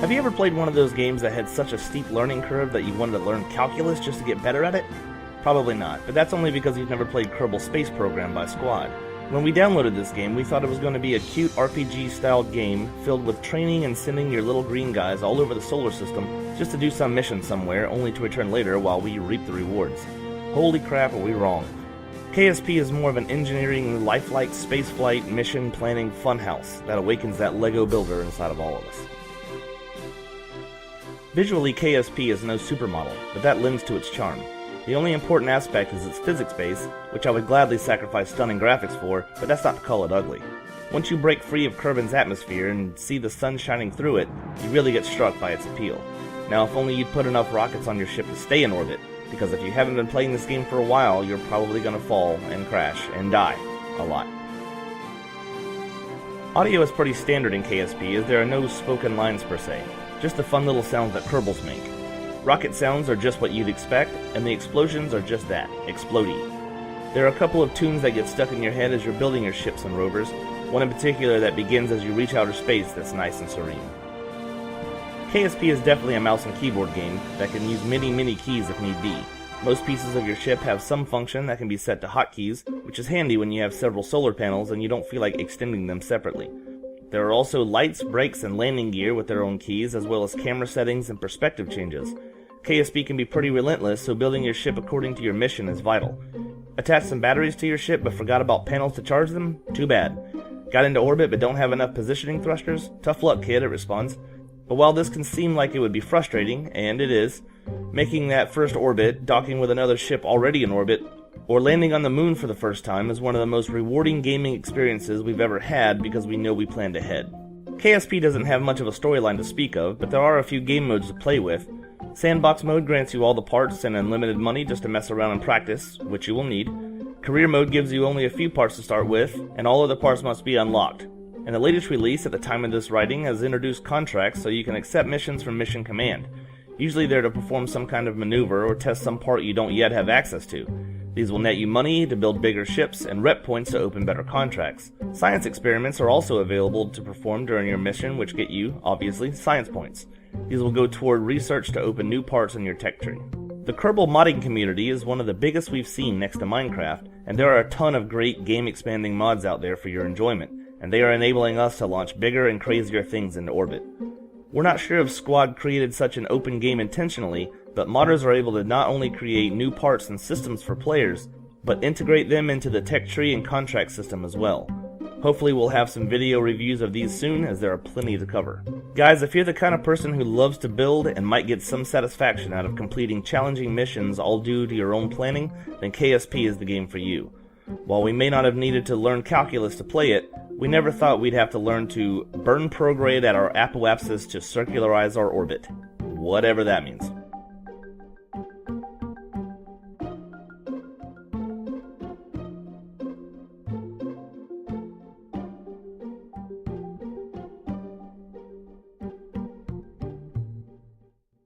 Have you ever played one of those games that had such a steep learning curve that you wanted to learn calculus just to get better at it? Probably not, but that's only because you've never played Kerbal Space Program by Squad. When we downloaded this game, we thought it was going to be a cute RPG-styled game filled with training and sending your little green guys all over the solar system just to do some mission somewhere, only to return later while we reap the rewards. Holy crap, are we wrong. KSP is more of an engineering, lifelike spaceflight mission planning funhouse that awakens that Lego builder inside of all of us. Visually, KSP is no supermodel, but that lends to its charm. The only important aspect is its physics base, which I would gladly sacrifice stunning graphics for, but that's not to call it ugly. Once you break free of Kerbin's atmosphere and see the sun shining through it, you really get struck by its appeal. Now, if only you'd put enough rockets on your ship to stay in orbit, because if you haven't been playing this game for a while, you're probably going to fall and crash and die a lot. Audio is pretty standard in KSP, as there are no spoken lines per se, just the fun little sounds that Kerbals make. Rocket sounds are just what you'd expect, and the explosions are just that, explodey. There are a couple of tunes that get stuck in your head as you're building your ships and rovers, one in particular that begins as you reach outer space that's nice and serene. KSP is definitely a mouse and keyboard game that can use many keys if need be. Most pieces of your ship have some function that can be set to hotkeys, which is handy when you have several solar panels and you don't feel like extending them separately. There are also lights, brakes, and landing gear with their own keys, as well as camera settings and perspective changes. KSP can be pretty relentless, so building your ship according to your mission is vital. Attached some batteries to your ship but forgot about panels to charge them? Too bad. Got into orbit but don't have enough positioning thrusters? Tough luck, kid, it responds. But while this can seem like it would be frustrating, and it is, making that first orbit, docking with another ship already in orbit, or landing on the moon for the first time is one of the most rewarding gaming experiences we've ever had because we know we planned ahead. KSP doesn't have much of a storyline to speak of, but there are a few game modes to play with. Sandbox mode grants you all the parts and unlimited money just to mess around and practice, which you will need. Career mode gives you only a few parts to start with, and all of the parts must be unlocked. And the latest release at the time of this writing has introduced contracts so you can accept missions from Mission Command. Usually they're to perform some kind of maneuver or test some part you don't yet have access to. These will net you money to build bigger ships and rep points to open better contracts. Science experiments are also available to perform during your mission, which get you, obviously, science points. These will go toward research to open new parts in your tech tree. The Kerbal modding community is one of the biggest we've seen next to Minecraft, and there are a ton of great game-expanding mods out there for your enjoyment, and they are enabling us to launch bigger and crazier things into orbit. We're not sure if Squad created such an open game intentionally, but modders are able to not only create new parts and systems for players, but integrate them into the tech tree and contract system as well. Hopefully we'll have some video reviews of these soon, as there are plenty to cover. Guys, if you're the kind of person who loves to build and might get some satisfaction out of completing challenging missions all due to your own planning, then KSP is the game for you. While we may not have needed to learn calculus to play it, we never thought we'd have to learn to burn prograde at our apoapsis to circularize our orbit. Whatever that means.